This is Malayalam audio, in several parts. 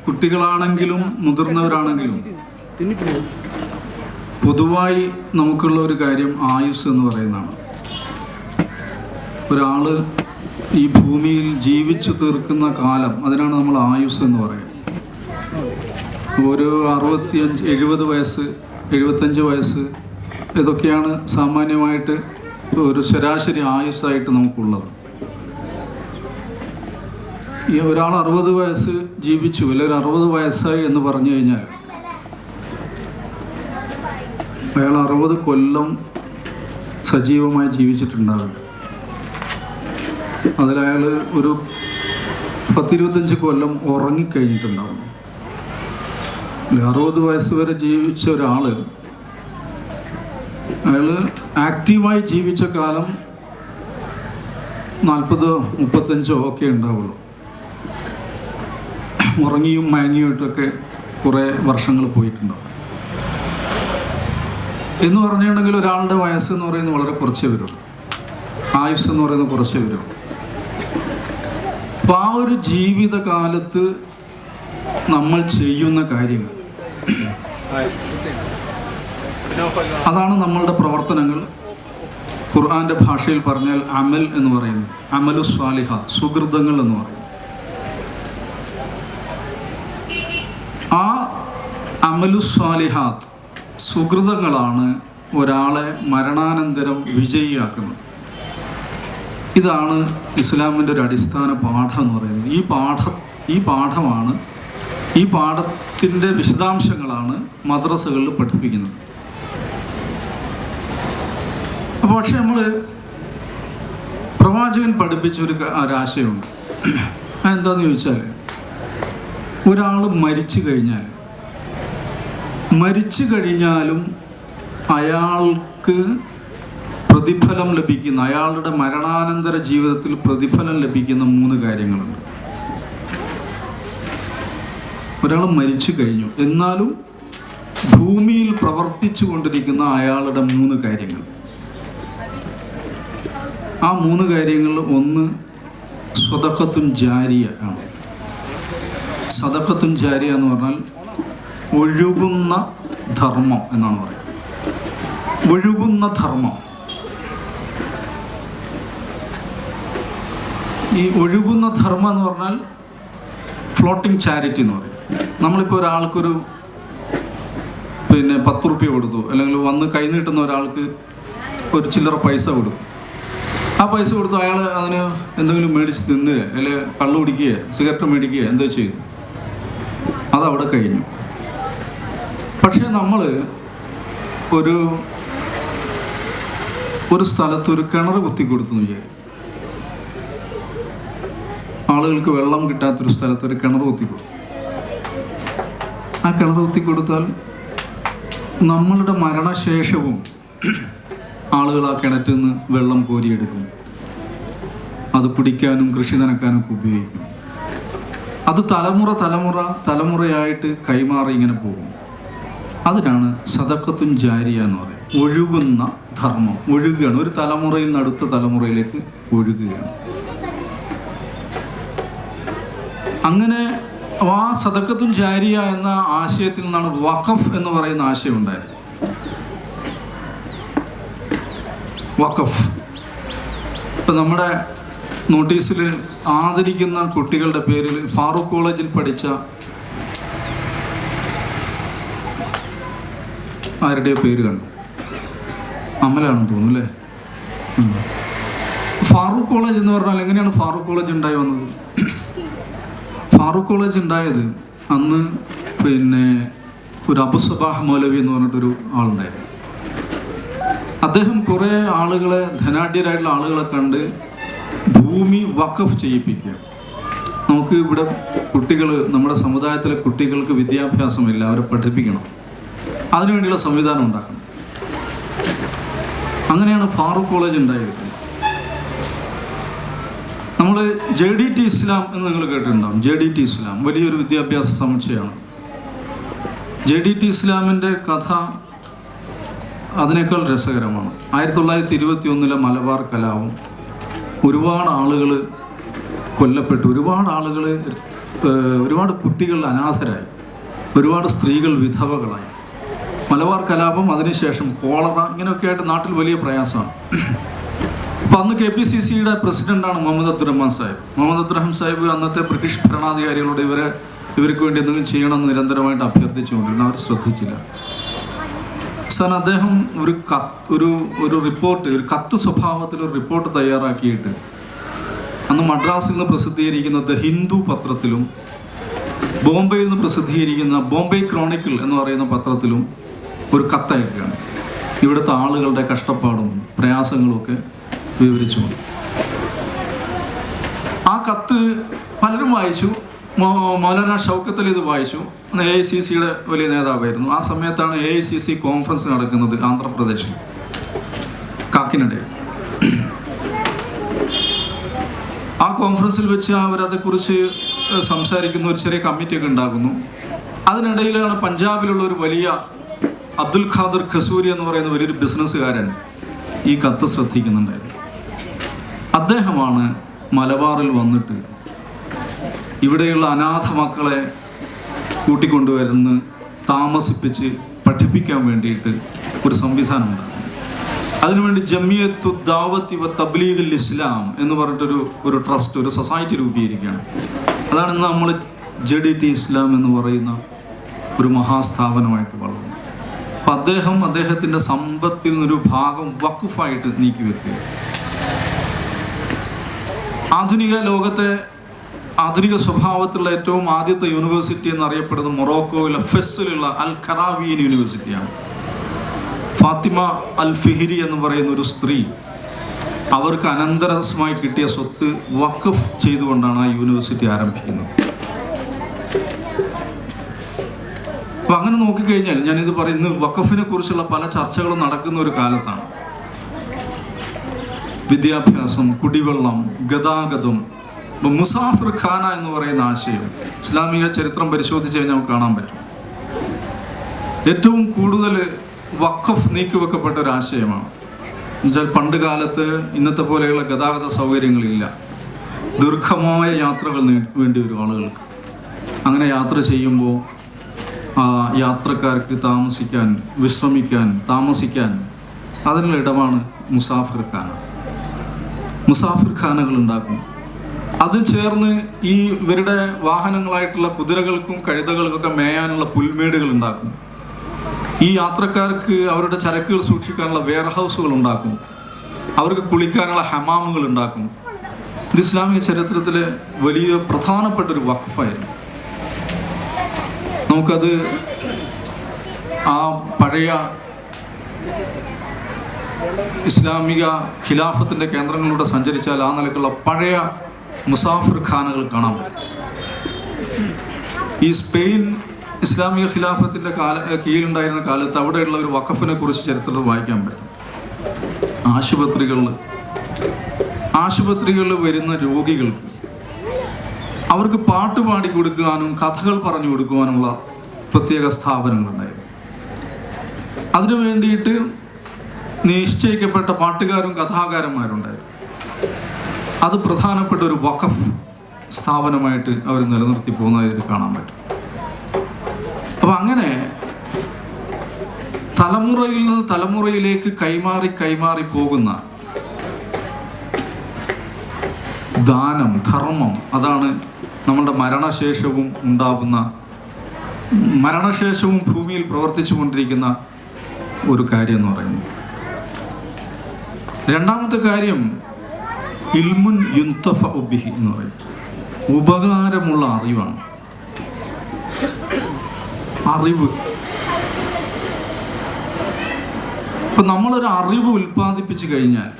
കുട്ടികളാണെങ്കിലും മുതിർന്നവരാണെങ്കിലും പൊതുവായി നമുക്കുള്ള ഒരു കാര്യം ആയുസ് എന്ന് പറയുന്നതാണ്. ഒരാൾ ഈ ഭൂമിയിൽ ജീവിച്ചു തീർക്കുന്ന കാലം, അതിനാണ് നമ്മൾ ആയുസ് എന്ന് പറയുന്നത്. ഒരു 65, 70 വയസ്സ്, 75 വയസ്സ് ഇതൊക്കെയാണ് സാമാന്യമായിട്ട് ഒരു ശരാശരി ആയുസ്സായിട്ട് നമുക്കുള്ളത്. ഈ ഒരാൾ 60 വയസ്സ് ജീവിച്ചു അല്ലെങ്കിൽ 60 വയസ്സായി എന്ന് പറഞ്ഞു കഴിഞ്ഞാൽ അയാൾ 60 കൊല്ലം സജീവമായി ജീവിച്ചിട്ടുണ്ടാവില്ല. അതിലയാൾ ഒരു 10-25 കൊല്ലം ഉറങ്ങിക്കഴിഞ്ഞിട്ടുണ്ടാവും. 60 വയസ്സ് വരെ ജീവിച്ച ഒരാൾ അയാൾ ആക്റ്റീവായി ജീവിച്ച കാലം 40-35 ഒക്കെ ഉണ്ടാവുള്ളൂ. ഉറങ്ങിയും മയങ്ങിയിട്ടൊക്കെ കുറേ വർഷങ്ങൾ പോയിട്ടുണ്ടാവും. എന്ന് പറഞ്ഞിട്ടുണ്ടെങ്കിൽ ഒരാളുടെ വയസ്സെന്ന് പറയുന്നത് വളരെ കുറച്ചേ വരും, ആയുസ് എന്ന് പറയുന്നത് കുറച്ചേ വരും. അപ്പോൾ ആ ഒരു ജീവിതകാലത്ത് നമ്മൾ ചെയ്യുന്ന കാര്യങ്ങൾ, അതാണ് നമ്മളുടെ പ്രവർത്തനങ്ങൾ. ഖുർആന്റെ ഭാഷയിൽ പറഞ്ഞാൽ അമൽ എന്ന് പറയുന്നു, അമലു സ്വാലിഹാത്ത്, സുകൃതങ്ങൾ എന്ന് പറയും. ആ അമലു സ്വാലിഹാത്ത്, സുകൃതങ്ങളാണ് ഒരാളെ മരണാനന്തരം വിജയിയാക്കുന്നത്. ഇതാണ് ഇസ്ലാമിൻ്റെ ഒരു അടിസ്ഥാന പാഠം എന്ന് പറയുന്നത്. ഈ പാഠമാണ്, ഈ പാഠത്തിൻ്റെ വിശദാംശങ്ങളാണ് മദ്രസകളിൽ പഠിപ്പിക്കുന്നത്. അപ്പോൾ പക്ഷെ നമ്മൾ പ്രവാചകൻ പഠിപ്പിച്ചൊരു ഒരാശയമുണ്ട്. എന്താണെന്ന് ചോദിച്ചാൽ, ഒരാൾ മരിച്ചു കഴിഞ്ഞാലും അയാൾക്ക് പ്രതിഫലം ലഭിക്കുന്ന, അയാളുടെ മരണാനന്തര ജീവിതത്തിൽ പ്രതിഫലം ലഭിക്കുന്ന 3 കാര്യങ്ങളുണ്ട്. ഒരാൾ മരിച്ചു കഴിഞ്ഞു, എന്നാലും ഭൂമിയിൽ പ്രവർത്തിച്ചു കൊണ്ടിരിക്കുന്ന അയാളുടെ 3 കാര്യങ്ങൾ. ആ 3 കാര്യങ്ങളിൽ ഒന്ന് സ്വദഖത്തുൻ ജാരിയ ആണ്. സദഖത്തുൻ ജാരിയ എന്ന് പറഞ്ഞാൽ ഒഴുകുന്ന ധർമ്മം എന്നാണ് പറയുന്നത്. ഒഴുകുന്ന ധർമ്മം. ഈ ഒഴുകുന്ന ധർമ്മം എന്ന് പറഞ്ഞാൽ ഫ്ലോട്ടിംഗ് ചാരിറ്റി എന്ന് പറയും. നമ്മളിപ്പോൾ ഒരാൾക്കൊരു 10 റുപ്യ കൊടുത്തു, അല്ലെങ്കിൽ വന്ന് കൈ നീട്ടുന്ന ഒരാൾക്ക് ഒരു ചില്ലറ പൈസ കൊടുക്കും. ആ പൈസ കൊടുത്തു അയാൾ അതിന് എന്തെങ്കിലും മേടിച്ച് തിന്നുക, അല്ലെങ്കിൽ കള്ളു കുടിക്കുക, സിഗരറ്റ് മേടിക്കുക, എന്താ ചെയ്തു, അതവിടെ കഴിഞ്ഞു. പക്ഷെ നമ്മൾ ഒരു സ്ഥലത്ത് ഒരു കിണർ കുത്തി കൊടുത്തു എന്ന് വിചാരിക്കും. ആളുകൾക്ക് വെള്ളം കിട്ടാത്തൊരു സ്ഥലത്ത് ഒരു കിണർ കുത്തി കൊടുത്തു. ആ കിണർ കുത്തി കൊടുത്താൽ നമ്മളുടെ മരണശേഷവും ആളുകൾ ആ കിണറ്റിൽ നിന്ന് വെള്ളം കോരിയെടുക്കും. അത് കുടിക്കാനും കൃഷി നനയ്ക്കാനൊക്കെ ഉപയോഗിക്കും. അത് തലമുറയായിട്ട് കൈമാറി ഇങ്ങനെ പോകും. അതിനാണ് സദഖത്തുൻ ജാരിയ എന്ന് പറയുന്നത്. ഒഴുകുന്ന ധർമ്മം, ഒഴുകുകയാണ്. ഒരു തലമുറയിൽ നിന്ന് അടുത്ത തലമുറയിലേക്ക് ഒഴുകുകയാണ്. അങ്ങനെ ആ സദഖത്തുൻ ജാരിയ എന്ന ആശയത്തിൽ നിന്നാണ് വഖഫ് എന്ന് പറയുന്ന ആശയം ഉണ്ടായത്. വഖഫ്. ഇപ്പം നമ്മുടെ നോട്ടീസിൽ ആദരിക്കുന്ന കുട്ടികളുടെ പേരിൽ ഫാറൂഖ് കോളേജിൽ പഠിച്ച ആരുടെയോ പേര് കണ്ടു. അമലാണെന്ന് തോന്നുന്നു അല്ലേ? ഫാറൂഖ് കോളേജ് എന്ന് പറഞ്ഞാൽ എങ്ങനെയാണ് ഫാറൂഖ് കോളേജ് ഉണ്ടായി വന്നത്? ഫാറൂഖ് കോളേജ് ഉണ്ടായത് അന്ന് ഒരു അബു സബാഹ് മൗലവി എന്ന് പറഞ്ഞിട്ടൊരു ആളുണ്ടായിരുന്നു. അദ്ദേഹം കുറേ ആളുകളെ, ധനാഢ്യരായിട്ടുള്ള ആളുകളെ കണ്ട് ഭൂമി വഖഫ് ചെയ്യിപ്പിക്കുക. നമുക്ക് ഇവിടെ നമ്മുടെ സമുദായത്തിലെ കുട്ടികൾക്ക് വിദ്യാഭ്യാസമില്ല, അവരെ പഠിപ്പിക്കണം, അതിനുവേണ്ടിയുള്ള സംവിധാനം ഉണ്ടാക്കണം. അങ്ങനെയാണ് ഫാറൂഖ് കോളേജ് ഉണ്ടായത്. നമ്മൾ JDT ഇസ്ലാം എന്ന് നിങ്ങൾ കേട്ടിട്ടുണ്ടാകും. JDT ഇസ്ലാം വലിയൊരു വിദ്യാഭ്യാസ സമുച്ചയമാണ്. JDT ഇസ്ലാമിൻ്റെ കഥ അതിനേക്കാൾ രസകരമാണ്. 1921 മലബാർ കലാപം, ഒരുപാട് ആളുകൾ കൊല്ലപ്പെട്ടു, ഒരുപാട് ആളുകൾ ഒരുപാട് കുട്ടികൾ അനാഥരായി, ഒരുപാട് സ്ത്രീകൾ വിധവകളായി. മലബാർ കലാപം, അതിനുശേഷം കോളറ, ഇങ്ങനെയൊക്കെ ആയിട്ട് നാട്ടിൽ വലിയ പ്രയാസമാണ്. അപ്പം അന്ന് KPCCയുടെ പ്രസിഡൻ്റാണ് മുഹമ്മദ് അബ്ദുറഹ്മാൻ സാഹിബ്. മുഹമ്മദ് അബ്ദുറഹ്മാൻ സാഹിബ് അന്നത്തെ ബ്രിട്ടീഷ് ഭരണാധികാരികളോട് ഇവർക്ക് വേണ്ടി എന്തെങ്കിലും ചെയ്യണമെന്ന് നിരന്തരമായിട്ട് അഭ്യർത്ഥിച്ചുകൊണ്ടിരുന്നു. അവർ ശ്രദ്ധിച്ചില്ല. അവസാനം അദ്ദേഹം ഒരു റിപ്പോർട്ട്, ഒരു കത്ത് സ്വഭാവത്തിൽ ഒരു റിപ്പോർട്ട് തയ്യാറാക്കിയിട്ട് അന്ന് മദ്രാസിൽ നിന്ന് പ്രസിദ്ധീകരിക്കുന്ന ദ ഹിന്ദു പത്രത്തിലും ബോംബെയിൽ നിന്ന് പ്രസിദ്ധീകരിക്കുന്ന ബോംബെ ക്രോണിക്കിൾ എന്ന് പറയുന്ന പത്രത്തിലും ഒരു കത്തയക്കുകയാണ്. ഇവിടുത്തെ ആളുകളുടെ കഷ്ടപ്പാടും പ്രയാസങ്ങളും ഒക്കെ വിവരിച്ചു. ആ കത്ത് പലരും വായിച്ചു. മൗലാന ഷൗക്കത്ത് അലി ഇത് വായിച്ചു. AICCയുടെ വലിയ നേതാവായിരുന്നു. ആ സമയത്താണ് AICC കോൺഫറൻസ് നടക്കുന്നത് ആന്ധ്രാപ്രദേശിൽ, കാക്കിനഡയിൽ. ആ കോൺഫറൻസിൽ വെച്ച് അവരതേക്കുറിച്ച് സംസാരിക്കുന്ന ഒരു ചെറിയ കമ്മിറ്റിയൊക്കെ ഉണ്ടാക്കുന്നു. അതിനിടയിലാണ് പഞ്ചാബിലുള്ള ഒരു വലിയ അബ്ദുൽ ഖാദർ ഖസൂരി എന്ന് പറയുന്ന വലിയൊരു ബിസിനസ്സുകാരൻ ഈ കത്ത് ശ്രദ്ധിക്കുന്നുണ്ടായിരുന്നു. അദ്ദേഹമാണ് മലബാറിൽ വന്നിട്ട് ഇവിടെയുള്ള അനാഥ മക്കളെ കൂട്ടിക്കൊണ്ടുവരുന്ന് താമസിപ്പിച്ച് പഠിപ്പിക്കാൻ വേണ്ടിയിട്ട് ഒരു സംവിധാനം ഉണ്ടാകും. അതിനുവേണ്ടി ജമിയത്തു ദാവത്തി വ തബ്ലീഗുൽ ഇസ്ലാം എന്ന് പറഞ്ഞിട്ടൊരു ട്രസ്റ്റ്, ഒരു സൊസൈറ്റി രൂപീകരിക്കുകയാണ്. അതാണ് ഇന്ന് നമ്മൾ JDT ഇസ്ലാം എന്ന് പറയുന്ന ഒരു മഹാസ്ഥാപനമായിട്ട് വളർന്നു. അപ്പം അദ്ദേഹത്തിൻ്റെ സമ്പത്തിൽ നിന്നൊരു ഭാഗം വഖഫായിട്ട് നീക്കി വെക്കുക. ആധുനിക ലോകത്തെ ആധുനിക സ്വഭാവത്തിലുള്ള ഏറ്റവും ആദ്യത്തെ യൂണിവേഴ്സിറ്റി എന്നറിയപ്പെടുന്ന മൊറോക്കോയിലെ ഫെസ്സിലുള്ള അൽ ഖറാവിയൻ യൂണിവേഴ്സിറ്റിയാണ്. ഫാത്തിമ അൽ ഫിഹിരി എന്ന് പറയുന്ന ഒരു സ്ത്രീ അവർക്ക് അനന്തരമായി കിട്ടിയ സ്വത്ത് വഖഫ് ചെയ്തുകൊണ്ടാണ് ആ യൂണിവേഴ്സിറ്റി ആരംഭിക്കുന്നത്. അപ്പം അങ്ങനെ നോക്കിക്കഴിഞ്ഞാൽ, ഞാനിത് പറയുന്നത് വഖഫിനെ കുറിച്ചുള്ള പല ചർച്ചകളും നടക്കുന്ന ഒരു കാലത്താണ്. വിദ്യാഭ്യാസം, കുടിവെള്ളം, ഗതാഗതം, മുസാഫിർ ഖാന എന്ന് പറയുന്ന ആശയം ഇസ്ലാമിക ചരിത്രം പരിശോധിച്ച് കഴിഞ്ഞാൽ നമുക്ക് കാണാൻ പറ്റും. ഏറ്റവും കൂടുതൽ വഖഫ് നീക്കിവെക്കപ്പെട്ട ഒരു ആശയമാണ്. എന്നുവെച്ചാൽ പണ്ട് കാലത്ത് ഇന്നത്തെ പോലെയുള്ള ഗതാഗത സൗകര്യങ്ങളില്ല. ദീർഘമായ യാത്രകൾ വേണ്ടി വരും ആളുകൾക്ക്. അങ്ങനെ യാത്ര ചെയ്യുമ്പോൾ യാത്രക്കാർക്ക് താമസിക്കാൻ, വിശ്രമിക്കാൻ, താമസിക്കാൻ അതിനുള്ള ഇടമാണ് മുസാഫിർ ഖാന. മുസാഫിർ ഖാനകൾ ഉണ്ടാക്കും. അത് ചേർന്ന് ഈ ഇവരുടെ വാഹനങ്ങളായിട്ടുള്ള കുതിരകൾക്കും കഴുതകൾക്കൊക്കെ മേയാനുള്ള പുൽമേടുകൾ ഉണ്ടാക്കും. ഈ യാത്രക്കാർക്ക് അവരുടെ ചരക്കുകൾ സൂക്ഷിക്കാനുള്ള വെയർ ഹൗസുകൾ ഉണ്ടാക്കും. അവർക്ക് കുളിക്കാനുള്ള ഹമാമുകൾ ഉണ്ടാക്കും. ഇത് ഇസ്ലാമിക ചരിത്രത്തിലെ വലിയ പ്രധാനപ്പെട്ടൊരു വഖഫായിരുന്നു. നമുക്കത് ആ പഴയ ഇസ്ലാമിക ഖിലാഫത്തിൻ്റെ കേന്ദ്രങ്ങളിലൂടെ സഞ്ചരിച്ചാൽ ആ നിലക്കുള്ള പഴയ മുസാഫിർ ഖാനകൾ കാണാൻ പറ്റും. ഈ സ്പെയിൻ ഇസ്ലാമിക ഖിലാഫത്തിൻ്റെ കീഴിലുണ്ടായിരുന്ന കാലത്ത് അവിടെയുള്ള ഒരു വഖഫിനെ കുറിച്ച് ചരിത്രത്തിൽ വായിക്കാൻ പറ്റും. ആശുപത്രികളിൽ വരുന്ന രോഗികൾക്ക് അവർക്ക് പാട്ട് പാടി കൊടുക്കുവാനും കഥകൾ പറഞ്ഞു കൊടുക്കുവാനുള്ള പ്രത്യേക സ്ഥാപനങ്ങളുണ്ടായിരുന്നു. അതിനു വേണ്ടിയിട്ട് നിശ്ചയിക്കപ്പെട്ട പാട്ടുകാരും കഥാകാരന്മാരുണ്ടായിരുന്നു. അത് പ്രധാനപ്പെട്ട ഒരു വഖഫ് സ്ഥാപനമായിട്ട് അവർ നിലനിർത്തി പോകുന്നതായിട്ട് കാണാൻ പറ്റും. അപ്പം അങ്ങനെ തലമുറയിൽ നിന്ന് തലമുറയിലേക്ക് കൈമാറി പോകുന്ന ദാനം, ധർമ്മം, അതാണ് നമ്മുടെ മരണശേഷവും ഉണ്ടാകുന്ന, മരണശേഷവും ഭൂമിയിൽ പ്രവർത്തിച്ചു കൊണ്ടിരിക്കുന്ന ഒരു കാര്യം എന്ന് പറയുന്നത്. രണ്ടാമത്തെ കാര്യം ഇൽമുൻ യുന്തഫഉ ബിഹി എന്ന് പറയും. ഉപകാരമുള്ള അറിവാണ്. അറിവ്. ഇപ്പം നമ്മളൊരു അറിവ് ഉൽപ്പാദിപ്പിച്ചു കഴിഞ്ഞാൽ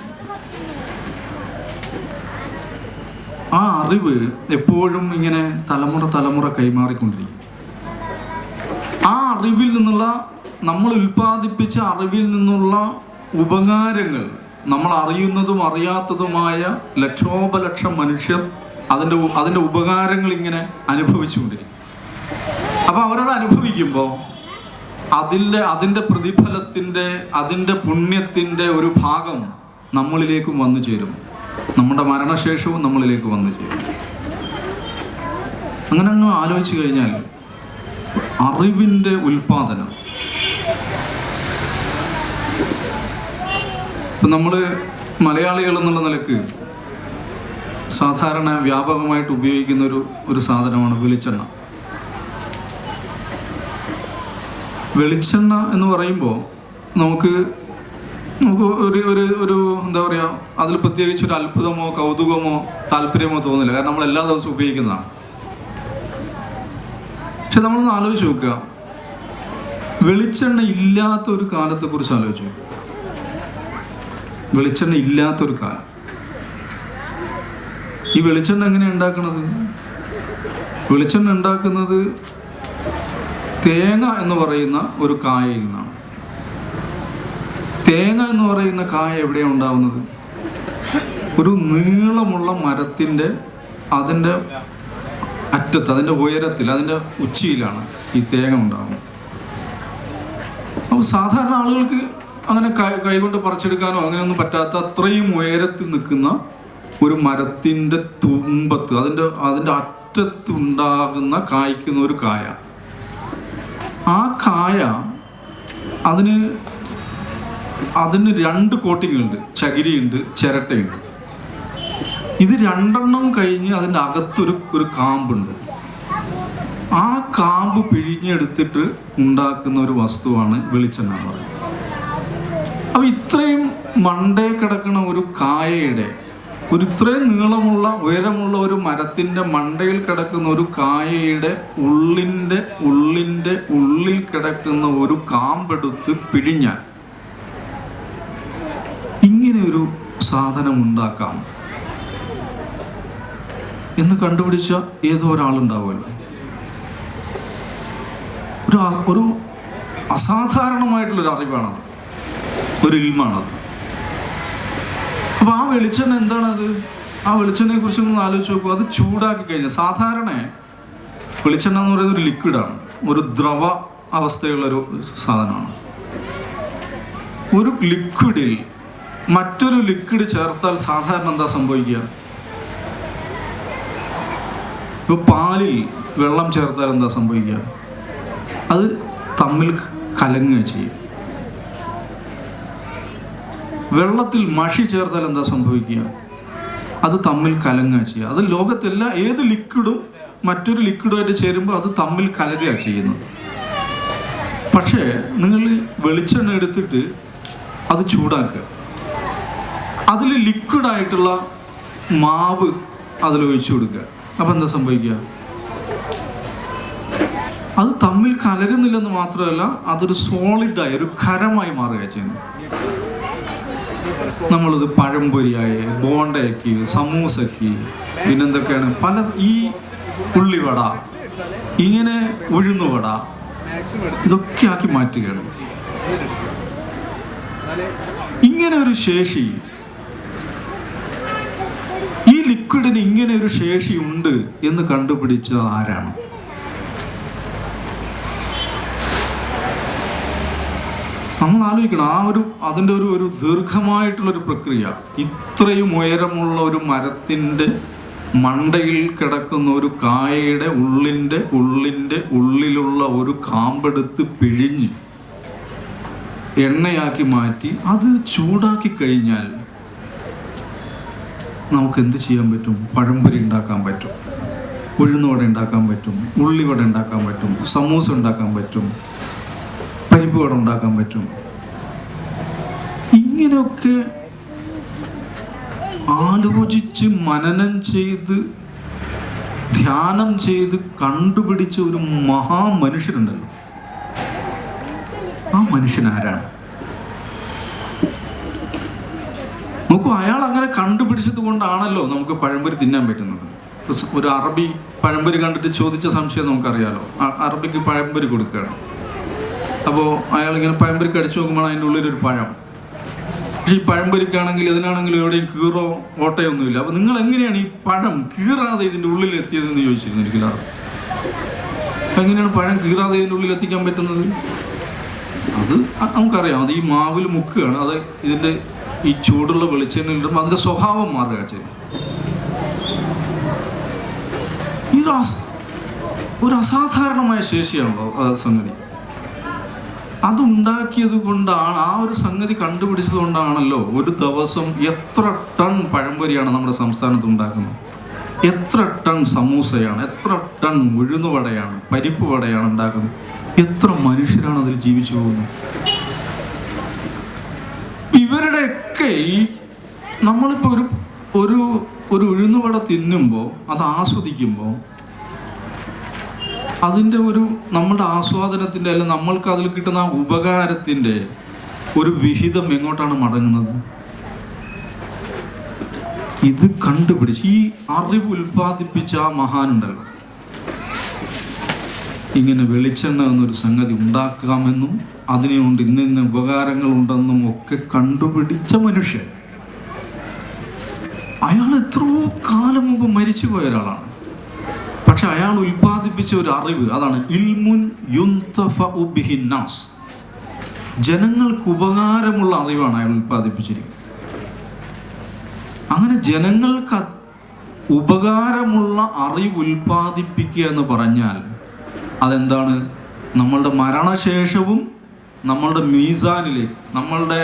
ആ അറിവ് എപ്പോഴും ഇങ്ങനെ തലമുറ കൈമാറിക്കൊണ്ടിരിക്കും. ആ അറിവിൽ നിന്നുള്ള, നമ്മൾ ഉൽപ്പാദിപ്പിച്ച അറിവിൽ നിന്നുള്ള ഉപകാരങ്ങൾ, നമ്മൾ അറിയുന്നതും അറിയാത്തതുമായ ലക്ഷോപലക്ഷം മനുഷ്യർ അതിൻ്റെ ഉപകാരങ്ങൾ ഇങ്ങനെ അനുഭവിച്ചുകൊണ്ടിരിക്കും. അപ്പോൾ അവരത് അനുഭവിക്കുമ്പോൾ അതിൻ്റെ പ്രതിഫലത്തിൻ്റെ, അതിൻ്റെ പുണ്യത്തിൻ്റെ ഒരു ഭാഗം നമ്മളിലേക്കും വന്നു ചേരും. നമ്മുടെ മരണശേഷവും നമ്മളിലേക്ക് വന്നു ചേരും. അങ്ങനെ അങ്ങ് ആലോചിച്ച് കഴിഞ്ഞാൽ അറിവിൻ്റെ ഉൽപാദനം, ഇപ്പം നമ്മൾ മലയാളികൾ എന്നുള്ള നിലക്ക് സാധാരണ വ്യാപകമായിട്ട് ഉപയോഗിക്കുന്ന ഒരു സാധനമാണ് വെളിച്ചെണ്ണ. വെളിച്ചെണ്ണ എന്ന് പറയുമ്പോൾ നമുക്ക് ഒരു എന്താ പറയുക, അതിൽ പ്രത്യേകിച്ച് ഒരു അത്ഭുതമോ കൗതുകമോ താല്പര്യമോ തോന്നില്ല. കാരണം നമ്മൾ എല്ലാ ദിവസവും ഉപയോഗിക്കുന്നതാണ്. പക്ഷെ നമ്മളൊന്ന് ആലോചിച്ച് നോക്കുക, വെളിച്ചെണ്ണ ഇല്ലാത്ത ഒരു കാലത്തെക്കുറിച്ച് ആലോചിച്ച് നോക്കുക. വെളിച്ചെണ്ണ ഇല്ലാത്തൊരു കാലം. ഈ വെളിച്ചെണ്ണ എങ്ങനെയാണ് ഉണ്ടാക്കുന്നത്? വെളിച്ചെണ്ണ ഉണ്ടാക്കുന്നത് തേങ്ങ എന്ന് പറയുന്ന ഒരു കായയിൽ നിന്നാണ്. തേങ്ങ എന്ന് പറയുന്ന കായ എവിടെയാണ് ഉണ്ടാവുന്നത്? ഒരു നീളമുള്ള മരത്തിൻ്റെ അതിൻ്റെ അറ്റത്ത്, അതിൻ്റെ ഉയരത്തിൽ, അതിൻ്റെ ഉച്ചിയിലാണ് ഈ തേങ്ങ ഉണ്ടാവുന്നത്. അപ്പോൾ സാധാരണ ആളുകൾക്ക് അങ്ങനെ കൈകൊണ്ട് പറിച്ചെടുക്കാനോ അങ്ങനെയൊന്നും പറ്റാത്ത അത്രയും ഉയരത്തിൽ നിൽക്കുന്ന ഒരു മരത്തിൻ്റെ തുമ്പത്ത്, അതിൻ്റെ അറ്റത്തുണ്ടാകുന്ന കായ്ക്കുന്ന ഒരു കായ. ആ കായ അതിന് രണ്ട് കോട്ടിങ്ങുണ്ട്, ചകിരിയുണ്ട്, ചിരട്ടയുണ്ട്. ഇത് രണ്ടെണ്ണം കഴിഞ്ഞ് അതിൻ്റെ അകത്തൊരു കാമ്പുണ്ട്. ആ കാമ്പ് പിഴിഞ്ഞെടുത്തിട്ട് ഉണ്ടാക്കുന്ന ഒരു വസ്തുവാണ് വെളിച്ചെണ്ണ എന്ന് പറയുന്നത്. അപ്പോൾ ഇത്രയും മണ്ടേ കിടക്കുന്ന ഒരു കായയുടെ, ഇത്രയും നീളമുള്ള ഉയരമുള്ള ഒരു മരത്തിൻ്റെ മണ്ടയിൽ കിടക്കുന്ന ഒരു കായയുടെ ഉള്ളിൽ കിടക്കുന്ന ഒരു കാമ്പെടുത്ത് പിഴിഞ്ഞാൽ ഇങ്ങനെ ഒരു സാധനം ഉണ്ടാക്കാം എന്ന് കണ്ടുപിടിച്ച ഏതോ ഒരാളുണ്ടാവുമല്ലോ. ഒരു അസാധാരണമായിട്ടുള്ളൊരു അറിവാണത്, ഒരു ഇൽമാണത്. അപ്പോൾ ആ വെളിച്ചെണ്ണ എന്താണത്? ആ വെളിച്ചെണ്ണയെ കുറിച്ച് ഒന്ന് ആലോചിച്ച് നോക്കുക. അത് ചൂടാക്കി കഴിഞ്ഞാൽ, സാധാരണ വെളിച്ചെണ്ണ എന്ന് പറയുന്നത് ഒരു ലിക്വിഡാണ്, ഒരു ദ്രവ അവസ്ഥയുള്ളൊരു സാധനമാണ്. ഒരു ലിക്വിഡിൽ മറ്റൊരു ലിക്വിഡ് ചേർത്താൽ സാധാരണ എന്താ സംഭവിക്കുക? ഇപ്പോൾ പാലിൽ വെള്ളം ചേർത്താൽ എന്താ സംഭവിക്കുക? അത് തമ്മിൽ കലങ്ങുക ചെയ്യും. വെള്ളത്തിൽ മഷി ചേർത്താൽ എന്താ സംഭവിക്കുക? അത് തമ്മിൽ കലങ്ങുക ചെയ്യുക. അത് ലോകത്തെല്ലാ ഏത് ലിക്വിഡും മറ്റൊരു ലിക്വിഡുമായിട്ട് ചേരുമ്പോൾ അത് തമ്മിൽ കലരുക ചെയ്യുന്നത്. പക്ഷേ നിങ്ങൾ വെളിച്ചെണ്ണ എടുത്തിട്ട് അത് ചൂടാക്കുക, അതിൽ ലിക്വിഡായിട്ടുള്ള മാവ് അതിലൊഴിച്ചു കൊടുക്കുക. അപ്പം എന്താ സംഭവിക്കുക? അത് തമ്മിൽ കലരുന്നില്ലെന്ന് മാത്രമല്ല, അതൊരു സോളിഡായി, ഒരു ഖരമായി മാറുക ചെയ്യുന്നു. നമ്മളത് പഴംപൊരിയായി, ബോണ്ടയ്ക്ക്, സമൂസയ്ക്ക്, പിന്നെന്തൊക്കെയാണ് പല, ഈ ഉള്ളിവട, ഇങ്ങനെ ഉഴുന്നുവട, ഇതൊക്കെ ആക്കി മാറ്റുകയാണ്. ഇങ്ങനെ ഒരു ശേഷി, ഈ ലിക്വിഡിന് ഇങ്ങനെ ഒരു ശേഷി ഉണ്ട് എന്ന് കണ്ടുപിടിച്ചത് ആരാണ്? നമ്മൾ ആലോചിക്കണം. അതിൻ്റെ ഒരു ദീർഘമായിട്ടുള്ളൊരു പ്രക്രിയ. ഇത്രയും ഉയരമുള്ള ഒരു മരത്തിൻ്റെ മണ്ടയിൽ കിടക്കുന്ന ഒരു കായയുടെ ഉള്ളിലുള്ള ഒരു കാമ്പെടുത്ത് പിഴിഞ്ഞ് എണ്ണയാക്കി മാറ്റി അത് ചൂടാക്കി കഴിഞ്ഞാൽ നമുക്ക് എന്ത് ചെയ്യാൻ പറ്റും? പഴംപൊരി ഉണ്ടാക്കാൻ പറ്റും, ഉഴുന്നുവട ഉണ്ടാക്കാൻ പറ്റും, ഉള്ളിവട ഉണ്ടാക്കാൻ പറ്റും, സമൂസ ഉണ്ടാക്കാൻ പറ്റും, പരിപ്പ് വട ഉണ്ടാക്കാൻ പറ്റും. ഇങ്ങനെയൊക്കെ ആലോചിച്ച് മനനം ചെയ്ത് ധ്യാനം ചെയ്ത് കണ്ടുപിടിച്ച ഒരു മഹാമനുഷ്യരുണ്ടല്ലോ. ആ മനുഷ്യൻ ആരാണ്? നോക്കൂ, അയാൾ അങ്ങനെ കണ്ടുപിടിച്ചത് കൊണ്ടാണല്ലോ നമുക്ക് പഴംപൊരി തിന്നാൻ പറ്റുന്നത്. ഒരു അറബി പഴംപൊരി കണ്ടിട്ട് ചോദിച്ച സംശയം നമുക്കറിയാലോ. അറബിക്ക് പഴംപൊരി കൊടുക്കുകയാണ്. അപ്പോൾ അയാളിങ്ങനെ പഴംപൊരിക്ക് അടിച്ചു നോക്കുമ്പോൾ അതിൻ്റെ ഉള്ളിലൊരു പഴം. പക്ഷേ ഈ പഴംപൊരിക്കാണെങ്കിൽ ഇതിനാണെങ്കിലും എവിടെയും കീറോ ഓട്ടയൊന്നുമില്ല. അപ്പോൾ നിങ്ങൾ എങ്ങനെയാണ് ഈ പഴം കീറാതെ ഇതിൻ്റെ ഉള്ളിൽ എത്തിയതെന്ന് ചോദിച്ചിരുന്നു ഒരിക്കലും. എങ്ങനെയാണ് പഴം കീറാതെ ഇതിൻ്റെ ഉള്ളിൽ എത്തിക്കാൻ പറ്റുന്നത്? അത് നമുക്കറിയാം. അത് ഈ മാവിൽ മുക്കുകയാണ്. അത് ഇതിൻ്റെ ഈ ചൂടുള്ള വെളിച്ചെണ്ണയിലിടുമ്പോൾ അതിൻ്റെ സ്വഭാവം മാറുക ചെയ്യും. ഒരു അസാധാരണമായ ശേഷിയാണല്ലോ സംഗതി. അതുണ്ടാക്കിയത് കൊണ്ടാണ്, ആ ഒരു സംഗതി കണ്ടുപിടിച്ചത് കൊണ്ടാണല്ലോ ഒരു ദിവസം എത്ര ടൺ പഴംപൊരിയാണ് നമ്മുടെ സംസ്ഥാനത്ത് ഉണ്ടാക്കുന്നത്, എത്ര ടൺ സമൂസയാണ്, എത്ര ടൺ ഉഴുന്നുവടയാണ്, പരിപ്പ് വടയാണ് ഉണ്ടാക്കുന്നത്, എത്ര മനുഷ്യരാണ് അതിൽ ജീവിച്ചു പോകുന്നത്. ഇവരുടെയൊക്കെ ഈ നമ്മളിപ്പോൾ ഒരു ഒരു ഒരു ഉഴുന്നുവട തിന്നുമ്പോൾ, അത് ആസ്വദിക്കുമ്പോൾ, അതിൻ്റെ ഒരു നമ്മുടെ ആസ്വാദനത്തിൻ്റെ അല്ലെങ്കിൽ നമ്മൾക്ക് അതിൽ കിട്ടുന്ന ആ ഉപകാരത്തിൻ്റെ ഒരു വിഹിതം എങ്ങോട്ടാണ് മടങ്ങുന്നത്? ഇത് കണ്ടുപിടിച്ച് ഈ അറിവ് ഉൽപ്പാദിപ്പിച്ച ആ മഹാനുണ്ടല്ലോ, ഇങ്ങനെ വെളിച്ചെണ്ണ എന്നൊരു സംഗതി ഉണ്ടാക്കാമെന്നും അതിനുകൊണ്ട് ഇന്ന ഉപകാരങ്ങളുണ്ടെന്നും ഒക്കെ കണ്ടുപിടിച്ച മനുഷ്യൻ, അയാൾ എത്രയോ കാലം മുമ്പ് മരിച്ചുപോയ ഒരാളാണ്. പക്ഷെ അയാൾ ഉൽപ്പാദിപ്പിച്ച ഒരു അറിവ്, അതാണ് ഇൽമുൻ യുൻതഫഉ ബിഹിൻ നാസ്, ജനങ്ങൾക്ക് ഉപകാരമുള്ള അറിവാണ് അയാൾ ഉൽപ്പാദിപ്പിച്ചിരിക്കുന്നത്. അങ്ങനെ ജനങ്ങൾക്ക് ഉപകാരമുള്ള അറിവ് ഉൽപ്പാദിപ്പിക്കുക എന്ന് പറഞ്ഞാൽ അതെന്താണ്? നമ്മളുടെ മരണശേഷവും നമ്മളുടെ മീസാനിലേക്ക്, നമ്മളുടെ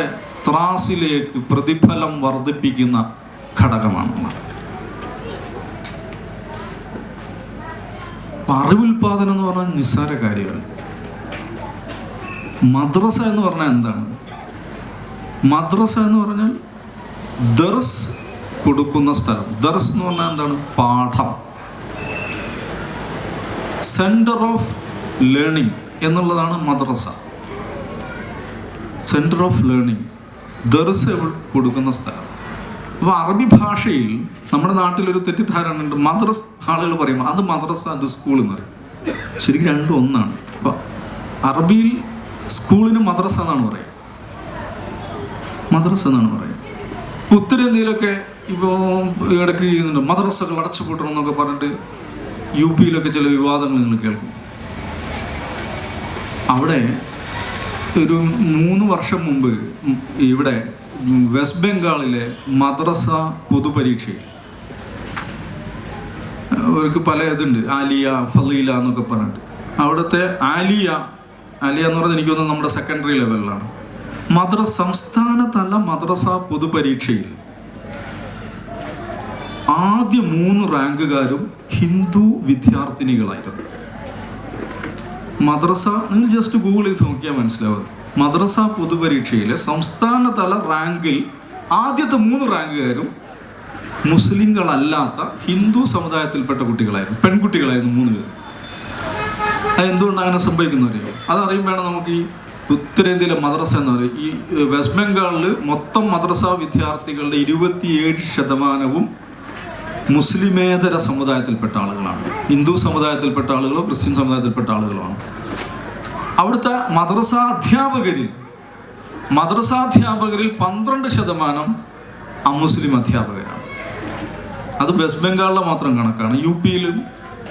ത്രാസിലേക്ക് പ്രതിഫലം വർദ്ധിപ്പിക്കുന്ന ഘടകമാണ്. അറിവുൽപാദനം എന്ന് പറഞ്ഞാൽ നിസ്സാര കാര്യമാണ്. മദ്രസ എന്ന് പറഞ്ഞാൽ എന്താണ്? മദ്രസ എന്ന് പറഞ്ഞാൽ ദർസ് കൊടുക്കുന്ന സ്ഥലം. ദർസ് എന്ന് പറഞ്ഞാൽ എന്താണ്? പാഠം. സെന്റർ ഓഫ് ലേണിംഗ് എന്നുള്ളതാണ് മദ്രസ. സെന്റർ ഓഫ് ലേണിംഗ്, ദർസ് കൊടുക്കുന്ന സ്ഥലം. അപ്പോൾ അറബി ഭാഷയിൽ നമ്മുടെ നാട്ടിലൊരു തെറ്റിദ്ധാരണ ഉണ്ട്. മദ്രസ് ആളുകൾ പറയും അത് മദ്രസ, അത് സ്കൂൾ എന്ന് പറയും. ശരിക്കും രണ്ടും ഒന്നാണ്. അപ്പോൾ അറബിയിൽ സ്കൂളിന് മദ്രസ എന്നാണ് പറയുക, മദ്രസ എന്നാണ് പറയുക. ഉത്തരേന്ത്യയിലൊക്കെ ഇപ്പോൾ ഇടയ്ക്ക് ചെയ്യുന്നുണ്ട്, മദ്രസകൾ അടച്ചുപൂട്ടണം എന്നൊക്കെ പറഞ്ഞിട്ട് യു പിയിലൊക്കെ ചില വിവാദങ്ങൾ നിങ്ങൾ കേൾക്കും. അവിടെ ഒരു 3 വർഷം മുമ്പ് ഇവിടെ വെസ്റ്റ് ബംഗാളിലെ മദ്രസ പൊതുപരീക്ഷയിൽ അവർക്ക് പല ഇതുണ്ട്, ആലിയ, ഫലീല എന്നൊക്കെ പറഞ്ഞിട്ട്. അവിടുത്തെ ആലിയ എന്ന് പറയുന്നത് എനിക്ക് തോന്നുന്നത് നമ്മുടെ സെക്കൻഡറി ലെവലിലാണ്. സംസ്ഥാനതല മദ്രസ പൊതുപരീക്ഷയിൽ ആദ്യ 3 റാങ്കുകാരും ഹിന്ദു വിദ്യാർത്ഥിനികളായിരുന്നു. മദ്രസ, നിങ്ങൾ ജസ്റ്റ് ഗൂഗിൾ ചെയ്ത് നോക്കിയാൽ മനസ്സിലാവും. മദ്രസ പൊതുപരീക്ഷയിലെ സംസ്ഥാനതല റാങ്കിൽ ആദ്യത്തെ 3 റാങ്കുകാരും മുസ്ലിങ്ങളല്ലാത്ത ഹിന്ദു സമുദായത്തിൽപ്പെട്ട കുട്ടികളായിരുന്നു, പെൺകുട്ടികളായിരുന്നു 3 പേരും. അതെന്തുകൊണ്ട് അങ്ങനെ സംഭവിക്കുന്നറിയോ? അതറിയുമ്പോഴാണ് നമുക്ക് ഈ ഉത്തരേന്ത്യയിലെ മദ്രസ എന്ന് പറയും. ഈ വെസ്റ്റ് ബംഗാളിൽ മൊത്തം മദ്രസ വിദ്യാർത്ഥികളുടെ 27% മുസ്ലിമേതര സമുദായത്തിൽപ്പെട്ട ആളുകളാണ്. ഹിന്ദു സമുദായത്തിൽപ്പെട്ട ആളുകളോ ക്രിസ്ത്യൻ സമുദായത്തിൽപ്പെട്ട ആളുകളാണ്. അവിടുത്തെ മദ്രസാധ്യാപകരിൽ 12% അമുസ്ലിം അധ്യാപകരാണ്. അത് വെസ്റ്റ് ബംഗാളിലെ മാത്രം കണക്കാണ്. യു പിയിലും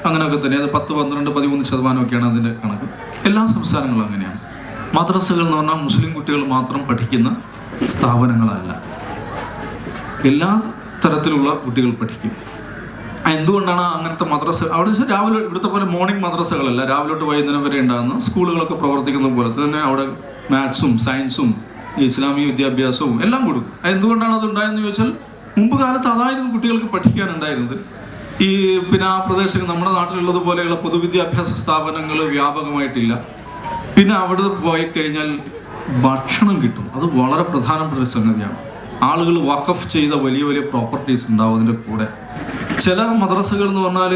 അങ്ങനെയൊക്കെ തന്നെ അത് 10, 12, 13% അതിൻ്റെ കണക്ക്. എല്ലാ സംസ്ഥാനങ്ങളും അങ്ങനെയാണ്. മദ്രസകൾ എന്ന് പറഞ്ഞാൽ മുസ്ലിം കുട്ടികൾ മാത്രം പഠിക്കുന്ന സ്ഥാപനങ്ങളല്ല, എല്ലാ തരത്തിലുള്ള കുട്ടികൾ പഠിക്കും. എന്തുകൊണ്ടാണ് അങ്ങനത്തെ മദ്രസ അവിടെ രാവിലെ ഇവിടുത്തെ പോലെ മോർണിംഗ് മദ്രസകളല്ല, രാവിലെ തൊട്ട് വൈകുന്നേരം വരെ ഉണ്ടാകുന്ന സ്കൂളുകളൊക്കെ പ്രവർത്തിക്കുന്ന പോലെ തന്നെ അവിടെ മാത്സും സയൻസും ഇസ്ലാമിക വിദ്യാഭ്യാസവും എല്ലാം കൊടുക്കും. എന്തുകൊണ്ടാണ് അത് ഉണ്ടായെന്ന് ചോദിച്ചാൽ മുമ്പ് കാലത്ത് അതായിരുന്നു കുട്ടികൾക്ക് പഠിക്കാനുണ്ടായിരുന്നത്. ഈ പിന്നെ ആ പ്രദേശങ്ങൾ നമ്മുടെ നാട്ടിലുള്ളത് പോലെയുള്ള പൊതുവിദ്യാഭ്യാസ സ്ഥാപനങ്ങൾ വ്യാപകമായിട്ടില്ല. പിന്നെ അവിടെ പോയി കഴിഞ്ഞാൽ ഭക്ഷണം കിട്ടും. അത് വളരെ പ്രധാനപ്പെട്ട ഒരു സംഗതിയാണ്. ആളുകൾ വഖഫ് ചെയ്ത വലിയ വലിയ പ്രോപ്പർട്ടീസ് ഉണ്ടാവും അതിൻ്റെ കൂടെ. ചില മദ്രസകൾ എന്ന് പറഞ്ഞാൽ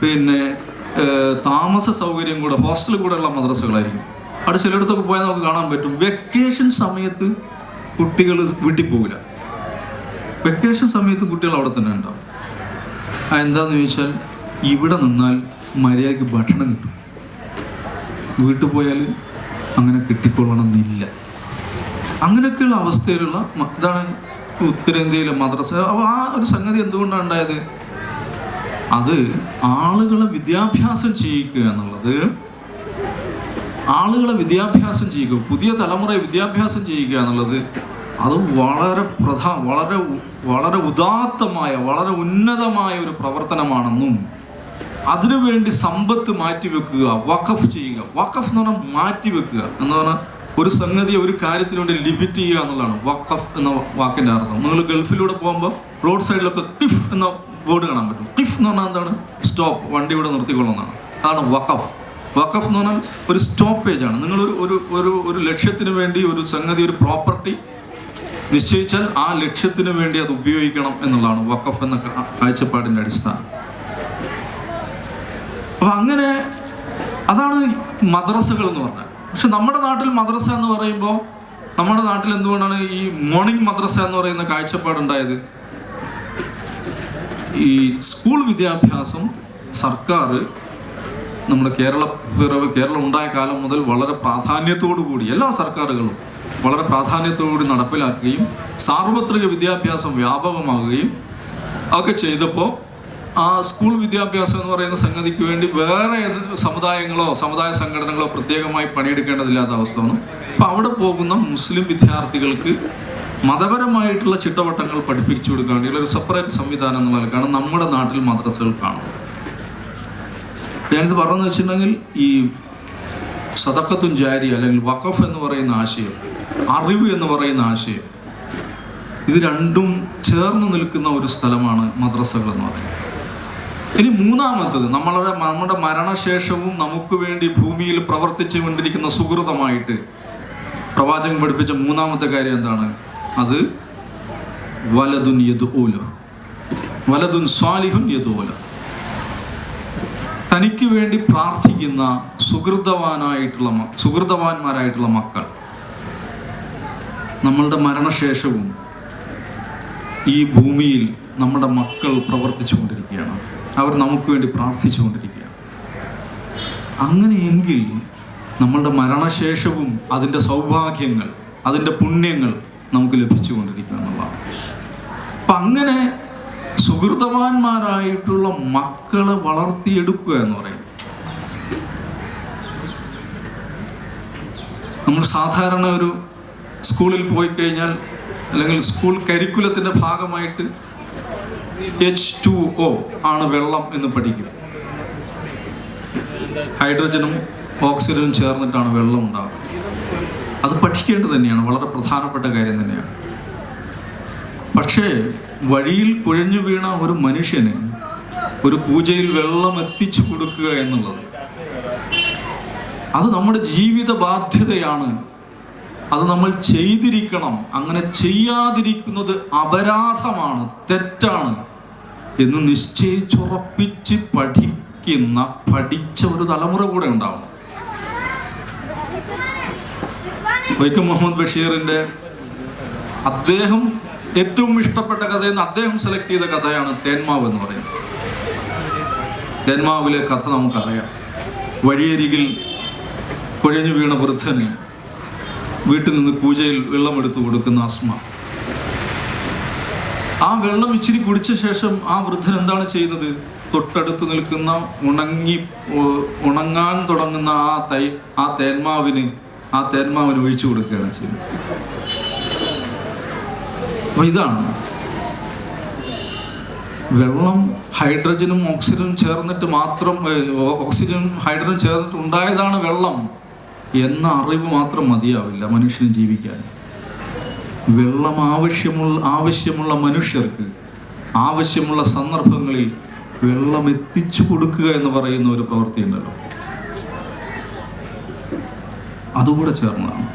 പിന്നെ താമസ സൗകര്യം കൂടെ, ഹോസ്റ്റൽ കൂടെ ഉള്ള മദ്രസകളായിരിക്കും. അവിടെ ചിലയിടത്തൊക്കെ പോയാൽ നമുക്ക് കാണാൻ പറ്റും, വെക്കേഷൻ സമയത്ത് കുട്ടികൾ വീട്ടിൽ പോകില്ല, വെക്കേഷൻ സമയത്ത് കുട്ടികൾ അവിടെ തന്നെ ഉണ്ടാവും. എന്താണെന്ന് ചോദിച്ചാൽ ഇവിടെ നിന്നാൽ മര്യാദയ്ക്ക് ഭക്ഷണം കിട്ടും, വീട്ടിൽ പോയാൽ അങ്ങനെ കിട്ടിക്കൊള്ളണമെന്നില്ല. അങ്ങനെയൊക്കെയുള്ള അവസ്ഥയിലുള്ള ഇതാണ് ഉത്തരേന്ത്യയിലെ മദ്രസ. അപ്പോൾ ആ ഒരു സംഗതി എന്തുകൊണ്ടാണ് ഉണ്ടായത്? അത് ആളുകളെ വിദ്യാഭ്യാസം ചെയ്യിക്കുക എന്നുള്ളത്, ആളുകളെ വിദ്യാഭ്യാസം ചെയ്യുക, പുതിയ തലമുറയെ വിദ്യാഭ്യാസം ചെയ്യുക എന്നുള്ളത് അത് വളരെ വളരെ വളരെ ഉദാത്തമായ, വളരെ ഉന്നതമായ ഒരു പ്രവർത്തനമാണെന്നും അതിനുവേണ്ടി സമ്പത്ത് മാറ്റിവെക്കുക, വഖഫ് ചെയ്യുക. വഖഫ് എന്ന് പറഞ്ഞാൽ മാറ്റിവെക്കുക എന്ന് പറഞ്ഞാൽ ഒരു സംഗതി ഒരു കാര്യത്തിന് വേണ്ടി ലിമിറ്റ് ചെയ്യുക എന്നുള്ളതാണ് വഖഫ് എന്ന വാക്കിൻ്റെ അർത്ഥം. നിങ്ങൾ ഗൾഫിലൂടെ പോകുമ്പോൾ റോഡ് സൈഡിലൊക്കെ ഖിഫ് എന്ന ബോർഡ് കാണാൻ പറ്റും. ഖിഫ് എന്ന് പറഞ്ഞാൽ എന്താണ്? സ്റ്റോപ്പ്, വണ്ടി ഇവിടെ നിർത്തിക്കൊള്ളുന്നതാണ്. അതാണ് വഖഫ്. വഖഫ് എന്ന് പറഞ്ഞാൽ ഒരു സ്റ്റോപ്പേജ് ആണ്. നിങ്ങൾ ഒരു ലക്ഷ്യത്തിന് വേണ്ടി ഒരു സംഗതി, ഒരു പ്രോപ്പർട്ടി നിശ്ചയിച്ചാൽ ആ ലക്ഷ്യത്തിന് വേണ്ടി അത് ഉപയോഗിക്കണം എന്നുള്ളതാണ് വഖഫ് എന്ന കാഴ്ചപ്പാടിൻ്റെ അടിസ്ഥാനം. അപ്പം അങ്ങനെ അതാണ് മദ്രസകൾ എന്ന് പറഞ്ഞാൽ. പക്ഷെ നമ്മുടെ നാട്ടിൽ മദ്രസ എന്ന് പറയുമ്പോൾ നമ്മുടെ നാട്ടിൽ എന്തുകൊണ്ടാണ് ഈ മോർണിംഗ് മദ്രസ എന്ന് പറയുന്ന കാഴ്ചപ്പാടുണ്ടായത്? ഈ സ്കൂൾ വിദ്യാഭ്യാസം സർക്കാർ നമ്മുടെ കേരളം ഉണ്ടായ കാലം മുതൽ വളരെ പ്രാധാന്യത്തോടു കൂടി എല്ലാ സർക്കാരുകളും വളരെ പ്രാധാന്യത്തോടുകൂടി നടപ്പിലാക്കുകയും സാർവത്രിക വിദ്യാഭ്യാസം വ്യാപകമാകുകയും ഒക്കെ ചെയ്തപ്പോൾ ആ സ്കൂൾ വിദ്യാഭ്യാസം എന്ന് പറയുന്ന സംഗതിക്ക് വേണ്ടി വേറെ സമുദായങ്ങളോ സമുദായ സംഘടനകളോ പ്രത്യേകമായി പണിയെടുക്കേണ്ടതില്ലാത്ത അവസ്ഥ വന്നു. അപ്പം അവിടെ പോകുന്ന മുസ്ലിം വിദ്യാർത്ഥികൾക്ക് മതപരമായിട്ടുള്ള ചിട്ടവട്ടങ്ങൾ പഠിപ്പിച്ചു കൊടുക്കാൻ വേണ്ടിയുള്ള ഒരു സെപ്പറേറ്റ് സംവിധാനം എന്നുള്ള നിലക്കാണ് നമ്മുടെ നാട്ടിൽ മദ്രസകൾ കാണുന്നത്. ഞാനിത് പറഞ്ഞതെന്ന് വെച്ചിട്ടുണ്ടെങ്കിൽ ഈ സദഖത്തുൻ ജാരിയ അല്ലെങ്കിൽ വഖഫ് എന്ന് പറയുന്ന ആശയം, അറിവ് എന്ന് പറയുന്ന ആശയം, ഇത് രണ്ടും ചേർന്ന് നിൽക്കുന്ന ഒരു സ്ഥലമാണ് മദ്രസകൾ എന്ന് പറയുന്നത്. ഇനി മൂന്നാമത്തത്, നമ്മുടെ മരണശേഷവും നമുക്ക് വേണ്ടി ഭൂമിയിൽ പ്രവർത്തിച്ചു കൊണ്ടിരിക്കുന്ന സുഹൃതമായിട്ട് പ്രവാചകൻ പഠിപ്പിച്ച മൂന്നാമത്തെ കാര്യം എന്താണ്? അത് വലതുൻ യദ്ഊലു, വലതുൻ സ്വാലിഹുൻ യദ്ഊലു. തനിക്ക് വേണ്ടി പ്രാർത്ഥിക്കുന്ന സുഹൃതവാന്മാരായിട്ടുള്ള മക്കൾ നമ്മളുടെ മരണശേഷവും ഈ ഭൂമിയിൽ നമ്മുടെ മക്കൾ പ്രവർത്തിച്ചു കൊണ്ടിരിക്കുകയാണ്. അവർ നമുക്ക് വേണ്ടി പ്രാർത്ഥിച്ചു കൊണ്ടിരിക്കുകയാണ്. അങ്ങനെയെങ്കിൽ നമ്മളുടെ മരണശേഷവും അതിൻ്റെ സൗഭാഗ്യങ്ങൾ, അതിൻ്റെ പുണ്യങ്ങൾ നമുക്ക് ലഭിച്ചു കൊണ്ടിരിക്കുക എന്നുള്ളതാണ്. അപ്പം അങ്ങനെ സുഹൃതവാന്മാരായിട്ടുള്ള മക്കളെ വളർത്തിയെടുക്കുക എന്ന് പറയും. നമ്മൾ സാധാരണ ഒരു സ്കൂളിൽ പോയി കഴിഞ്ഞാൽ അല്ലെങ്കിൽ സ്കൂൾ കരിക്കുലത്തിൻ്റെ ഭാഗമായിട്ട് H2O ആണ് വെള്ളം എന്ന് പഠിക്കും. ഹൈഡ്രജനും ഓക്സിജനും ചേർന്നിട്ടാണ് വെള്ളം ഉണ്ടാകുക. അത് പഠിക്കേണ്ടത് തന്നെയാണ്, വളരെ പ്രധാനപ്പെട്ട കാര്യം തന്നെയാണ്. പക്ഷേ വഴിയിൽ കുഴഞ്ഞു വീണ ഒരു മനുഷ്യന് ഒരു പൂജയിൽ വെള്ളം എത്തിച്ചു കൊടുക്കുക എന്നുള്ളത് അത് നമ്മുടെ ജീവിത ബാധ്യതയാണ്. അത് നമ്മൾ ചെയ്തിരിക്കണം. അങ്ങനെ ചെയ്യാതിരിക്കുന്നത് അപരാധമാണ്, തെറ്റാണ് എന്ന് നിശ്ചയിച്ചുറപ്പിച്ച് പഠിച്ച ഒരു തലമുറ കൂടെ ഉണ്ടാവണം. വൈക്കം മുഹമ്മദ് ബഷീറിൻ്റെ അദ്ദേഹം ഏറ്റവും ഇഷ്ടപ്പെട്ട കഥയെന്ന് അദ്ദേഹം സെലക്ട് ചെയ്ത കഥയാണ് തേന്മാവ് എന്ന് പറയുന്നത്. തേന്മാവിലെ കഥ നമുക്കറിയാം. വഴിയരികിൽ കുഴഞ്ഞു വീണ വൃദ്ധന് വീട്ടിൽ നിന്ന് പൂജയിൽ വെള്ളമെടുത്തു കൊടുക്കുന്ന അസ്മ. ആ വെള്ളം ഇച്ചിരി കുടിച്ച ശേഷം ആ വൃദ്ധൻ എന്താണ് ചെയ്യുന്നത്? തൊട്ടടുത്ത് നിൽക്കുന്ന ഉണങ്ങാൻ തുടങ്ങുന്ന ആ തേന്മാവിന് ഒഴിച്ചു കൊടുക്കുകയാണ് ചെയ്യുന്നത്. അപ്പൊ ഇതാണ് വെള്ളം. ഹൈഡ്രജനും ഓക്സിജനും ചേർന്നിട്ട് ഓക്സിജനും ഹൈഡ്രജനും ചേർന്നിട്ട് ഉണ്ടായതാണ് വെള്ളം എന്ന അറിവ് മാത്രം മതിയാവില്ല മനുഷ്യന് ജീവിക്കാൻ. വെള്ളം ആവശ്യമുള്ള മനുഷ്യർക്ക് ആവശ്യമുള്ള സന്ദർഭങ്ങളിൽ വെള്ളം എത്തിച്ചു കൊടുക്കുക എന്ന് പറയുന്ന ഒരു പ്രവൃത്തി ഉണ്ടല്ലോ, അതുകൂടെ ചേർന്നതാണ്.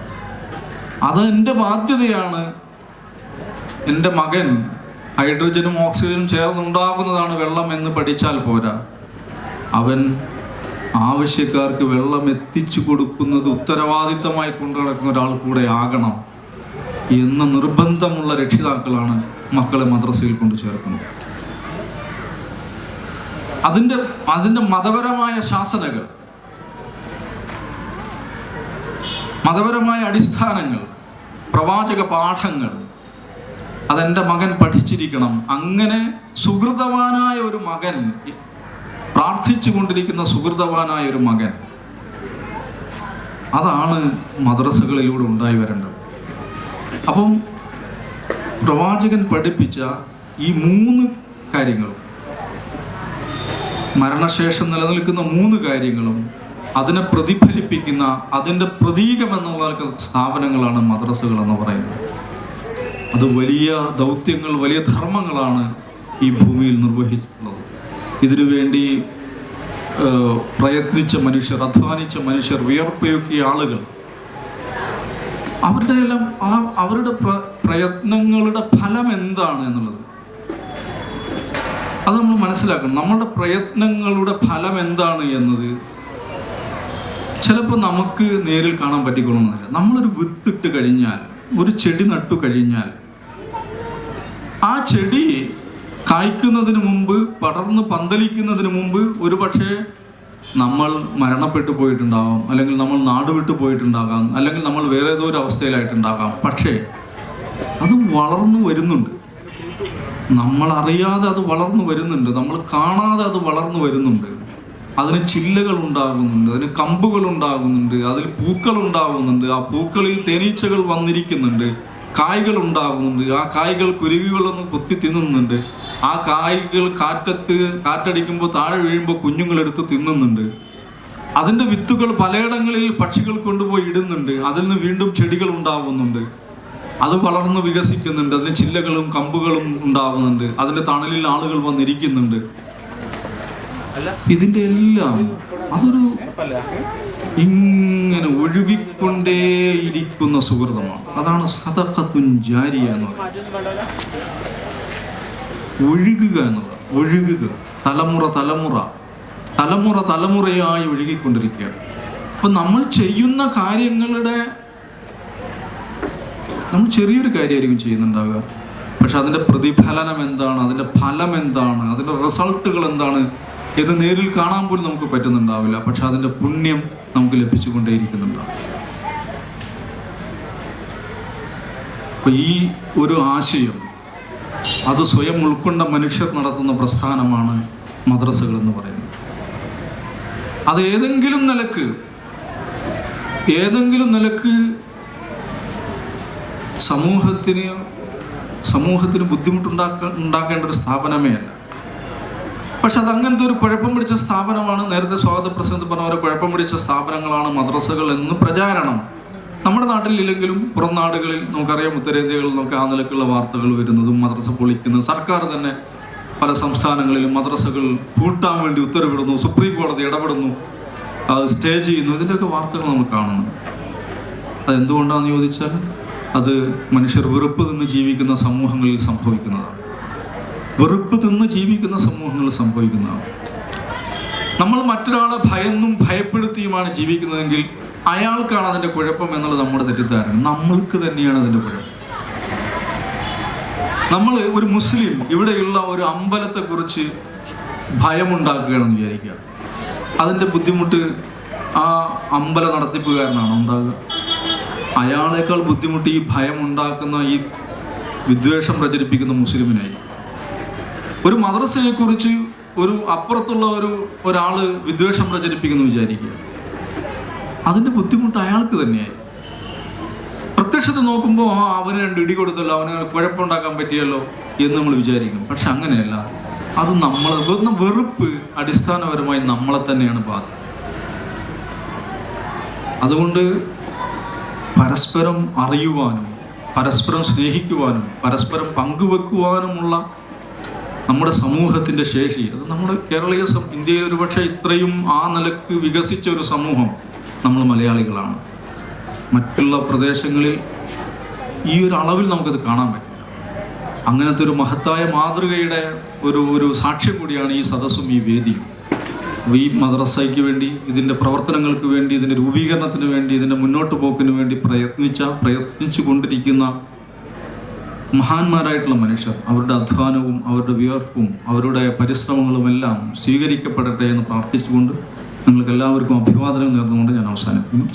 അത് എൻ്റെ ബാധ്യതയാണ്. എൻ്റെ മകൻ ഹൈഡ്രജനും ഓക്സിജനും ചേർന്നുണ്ടാകുന്നതാണ് വെള്ളം എന്ന് പഠിച്ചാൽ പോരാ, അവൻ ആവശ്യക്കാർക്ക് വെള്ളം എത്തിച്ചു കൊടുക്കുന്നത് ഉത്തരവാദിത്തമായി കൊണ്ടു നടക്കുന്ന ഒരാൾ കൂടെ ആകണം എന്ന നിർബന്ധമുള്ള രക്ഷിതാക്കളാണ് മക്കളെ മദ്രസയിൽ കൊണ്ടു ചേർക്കുന്നത്. അതിൻ്റെ മതപരമായ ശാസനകൾ, മതപരമായ അടിസ്ഥാനങ്ങൾ, പ്രവാചക പാഠങ്ങൾ അതെൻ്റെ മകൻ പഠിച്ചിരിക്കണം. അങ്ങനെ സുഹൃതവാനായ ഒരു മകൻ, പ്രാർത്ഥിച്ചു കൊണ്ടിരിക്കുന്ന സുഹൃതവാനായ ഒരു മകൻ, അതാണ് മദ്രസകളിലൂടെ ഉണ്ടായി വരേണ്ടത്. അപ്പം പ്രവാചകൻ പഠിപ്പിച്ച ഈ 3 കാര്യങ്ങളും മരണശേഷം നിലനിൽക്കുന്ന 3 കാര്യങ്ങളും അതിനെ പ്രതിഫലിപ്പിക്കുന്ന, അതിൻ്റെ പ്രതീകമെന്നുള്ള സ്ഥാപനങ്ങളാണ് മദ്രസകൾ എന്ന് പറയുന്നത്. അത് വലിയ ദൗത്യങ്ങൾ, വലിയ ധർമ്മങ്ങളാണ് ഈ ഭൂമിയിൽ നിർവഹിച്ചിട്ടുള്ളത്. ഇതിനു വേണ്ടി പ്രയത്നിച്ച മനുഷ്യർ, അധ്വാനിച്ച മനുഷ്യർ, വിയർപ്പൊഴുക്കിയ ആളുകൾ, അവരുടെ എല്ലാം അവരുടെ പ്രയത്നങ്ങളുടെ ഫലം എന്താണ് എന്നുള്ളത് അത് നമ്മൾ മനസ്സിലാക്കണം. നമ്മുടെ പ്രയത്നങ്ങളുടെ ഫലം എന്താണ് എന്നത് ചിലപ്പോൾ നമുക്ക് നേരിൽ കാണാൻ പറ്റിക്കൊള്ളുന്നില്ല. നമ്മളൊരു വിത്തിട്ട് കഴിഞ്ഞാൽ, ഒരു ചെടി നട്ടു കഴിഞ്ഞാൽ, ആ ചെടി കായ്ക്കുന്നതിന് മുമ്പ്, പടർന്ന് പന്തലിക്കുന്നതിന് മുമ്പ് ഒരു പക്ഷേ നമ്മൾ മരണപ്പെട്ടു പോയിട്ടുണ്ടാകാം, അല്ലെങ്കിൽ നമ്മൾ നാട് വിട്ടു പോയിട്ടുണ്ടാകാം, അല്ലെങ്കിൽ നമ്മൾ വേറെ ഏതോ ഒരു അവസ്ഥയിലായിട്ടുണ്ടാകാം. പക്ഷേ അത് വളർന്നു വരുന്നുണ്ട്. നമ്മളറിയാതെ അത് വളർന്നു വരുന്നുണ്ട്, നമ്മൾ കാണാതെ അത് വളർന്നു വരുന്നുണ്ട്. അതിന് ചില്ലകൾ ഉണ്ടാകുന്നുണ്ട്, അതിന് കമ്പുകൾ ഉണ്ടാകുന്നുണ്ട്, അതിൽ പൂക്കൾ ഉണ്ടാകുന്നുണ്ട്. ആ പൂക്കളിൽ തേനീച്ചകൾ വന്നിരിക്കുന്നുണ്ട്, കായ്കൾ ഉണ്ടാകുന്നുണ്ട്. ആ കായ്കൾ കുരുവികളൊന്ന് കൊത്തി തിന്നുന്നുണ്ട്. ആ കായ്കൾ കാറ്റടിക്കുമ്പോൾ താഴെ വീഴുമ്പോൾ കുഞ്ഞുങ്ങളെടുത്ത് തിന്നുന്നുണ്ട്. അതിൻ്റെ വിത്തുകൾ പലയിടങ്ങളിൽ പക്ഷികൾ കൊണ്ടുപോയി ഇടുന്നുണ്ട്. അതിൽ നിന്ന് വീണ്ടും ചെടികൾ ഉണ്ടാകുന്നുണ്ട്. അത് വളർന്ന് വികസിക്കുന്നുണ്ട്. അതിന് ചില്ലകളും കമ്പുകളും ഉണ്ടാകുന്നുണ്ട്. അതിൻ്റെ തണലിൽ ആളുകൾ വന്നിരിക്കുന്നുണ്ട്. ഇതിൻ്റെ എല്ലാം അതൊരു ഇങ്ങനെ ഒഴുകിക്കൊണ്ടേയിരിക്കുന്ന സുഹൃതമാണ്. അതാണ് സദഖത്തുൻ ജാരിയ എന്ന് പറയുന്നത്. ഒഴുകുക എന്നുള്ളത്, ഒഴുകുക, തലമുറയായി ഒഴുകിക്കൊണ്ടിരിക്കുകയാണ്. അപ്പം നമ്മൾ ചെയ്യുന്ന കാര്യങ്ങളുടെ, നമ്മൾ ചെറിയൊരു കാര്യമായിരിക്കും ചെയ്യുന്നുണ്ടാവുക, പക്ഷെ അതിൻ്റെ പ്രതിഫലനം എന്താണ്, അതിൻ്റെ ഫലം എന്താണ്, അതിൻ്റെ റിസൾട്ടുകൾ എന്താണ് എന്ന് നേരിൽ കാണാൻ പോലും നമുക്ക് പറ്റുന്നുണ്ടാവില്ല. പക്ഷെ അതിൻ്റെ പുണ്യം നമുക്ക് ലഭിച്ചുകൊണ്ടേയിരിക്കുന്നുണ്ടാവും. അപ്പോൾ ഈ ഒരു ആശയം അത് സ്വയം ഉൾക്കൊണ്ട മനുഷ്യർ നടത്തുന്ന പ്രസ്ഥാനമാണ് മദ്രസകൾ എന്ന് പറയുന്നത്. അത് ഏതെങ്കിലും നിലക്ക് സമൂഹത്തിന് ബുദ്ധിമുട്ടുണ്ടാക്കേണ്ട ഒരു സ്ഥാപനമേ അല്ല. പക്ഷെ അത് അങ്ങനത്തെ ഒരു കുഴപ്പം പിടിച്ച സ്ഥാപനമാണ്. നേരത്തെ സ്വാഗത പ്രസംഗത്തിൽ പറഞ്ഞ പോലെ കുഴപ്പം പിടിച്ച സ്ഥാപനങ്ങളാണ് മദ്രസകൾ എന്ന് പ്രചാരണം നമ്മുടെ നാട്ടിലില്ലെങ്കിലും പുറം നാടുകളിൽ നമുക്കറിയാം, ഉത്തരേന്ത്യകളിൽ നമുക്ക് ആ നിലക്കുള്ള വാർത്തകൾ വരുന്നതും മദ്രസ പൊളിക്കുന്നത്. സർക്കാർ തന്നെ പല സംസ്ഥാനങ്ങളിലും മദ്രസകൾ പൂട്ടാൻ വേണ്ടി ഉത്തരവിടുന്നു, സുപ്രീം കോടതി ഇടപെടുന്നു, അത് സ്റ്റേ ചെയ്യുന്നു. ഇതിൻ്റെയൊക്കെ വാർത്തകൾ നമ്മൾ കാണുന്നു. അതെന്തുകൊണ്ടാണെന്ന് ചോദിച്ചാൽ അത് മനുഷ്യർ വെറുപ്പ് തിന്ന് ജീവിക്കുന്ന സമൂഹങ്ങളിൽ സംഭവിക്കുന്നതാണ്. വെറുപ്പ് തിന്ന് ജീവിക്കുന്ന സമൂഹങ്ങളിൽ സംഭവിക്കുന്നതാണ്. നമ്മൾ മറ്റൊരാളെ ഭയന്നും ഭയപ്പെടുത്തിയുമാണ് ജീവിക്കുന്നതെങ്കിൽ അയാൾക്കാണ് അതിൻ്റെ കുഴപ്പം എന്നുള്ളത് നമ്മുടെ തെറ്റിദ്ധാരണ. നമ്മൾക്ക് തന്നെയാണ് അതിൻ്റെ കുഴപ്പം. നമ്മൾ ഒരു മുസ്ലിം ഇവിടെയുള്ള ഒരു അമ്പലത്തെക്കുറിച്ച് ഭയമുണ്ടാക്കുകയാണെന്ന് വിചാരിക്കുക. അതിൻ്റെ ബുദ്ധിമുട്ട് ആ അമ്പല നടത്തിപ്പുകാരനാണ് ഉണ്ടാകുക. അയാളേക്കാൾ ബുദ്ധിമുട്ട് ഈ ഭയമുണ്ടാക്കുന്ന, ഈ വിദ്വേഷം പ്രചരിപ്പിക്കുന്ന മുസ്ലിമിനായി. ഒരു മദ്രസയെക്കുറിച്ച് ഒരു അപ്പുറത്തുള്ള ഒരാൾ വിദ്വേഷം പ്രചരിപ്പിക്കുന്നു വിചാരിക്കുക, അതിൻ്റെ ബുദ്ധിമുട്ട് അയാൾക്ക് തന്നെയായി. പ്രത്യക്ഷത്തിൽ നോക്കുമ്പോൾ അവന് 2 ഇടി കൊടുത്തല്ലോ, അവന് കുഴപ്പമുണ്ടാക്കാൻ പറ്റിയല്ലോ എന്ന് നമ്മൾ വിചാരിക്കും. പക്ഷെ അങ്ങനെയല്ല. അത് വെറുപ്പ് അടിസ്ഥാനപരമായി നമ്മളെ തന്നെയാണ് ബാധിക്കുന്നത്. അതുകൊണ്ട് പരസ്പരം അറിയുവാനും, പരസ്പരം സ്നേഹിക്കുവാനും, പരസ്പരം പങ്കുവെക്കുവാനുമുള്ള നമ്മുടെ സമൂഹത്തിൻ്റെ ശേഷി, അത് നമ്മുടെ കേരളീയ ഇന്ത്യയിൽ ഒരുപക്ഷെ ഇത്രയും ആ നിലക്ക് വികസിച്ച ഒരു സമൂഹം നമ്മൾ മലയാളികളാണ്. മറ്റുള്ള പ്രദേശങ്ങളിൽ ഈ ഒരു അളവിൽ നമുക്കത് കാണാൻ പറ്റില്ല. അങ്ങനത്തെ ഒരു മഹത്തായ മാതൃകയുടെ ഒരു സാക്ഷ്യം കൂടിയാണ് ഈ സദസ്സും ഈ വേദിയും. ഈ മദ്രസയ്ക്ക് വേണ്ടി, ഇതിൻ്റെ പ്രവർത്തനങ്ങൾക്ക് വേണ്ടി, ഇതിൻ്റെ രൂപീകരണത്തിന് വേണ്ടി, ഇതിൻ്റെ മുന്നോട്ട് പോക്കിന് വേണ്ടി പ്രയത്നിച്ചു കൊണ്ടിരിക്കുന്ന മഹാന്മാരായിട്ടുള്ള മനുഷ്യർ, അവരുടെ അധ്വാനവും അവരുടെ വിയർപ്പും അവരുടെ പരിശ്രമങ്ങളുമെല്ലാം സ്വീകരിക്കപ്പെടട്ടെ എന്ന് പ്രാർത്ഥിച്ചുകൊണ്ട് നിങ്ങൾക്ക് എല്ലാവർക്കും അഭിവാദനം നേർന്നുകൊണ്ട് ഞാൻ അവസാനിപ്പിക്കുന്നു.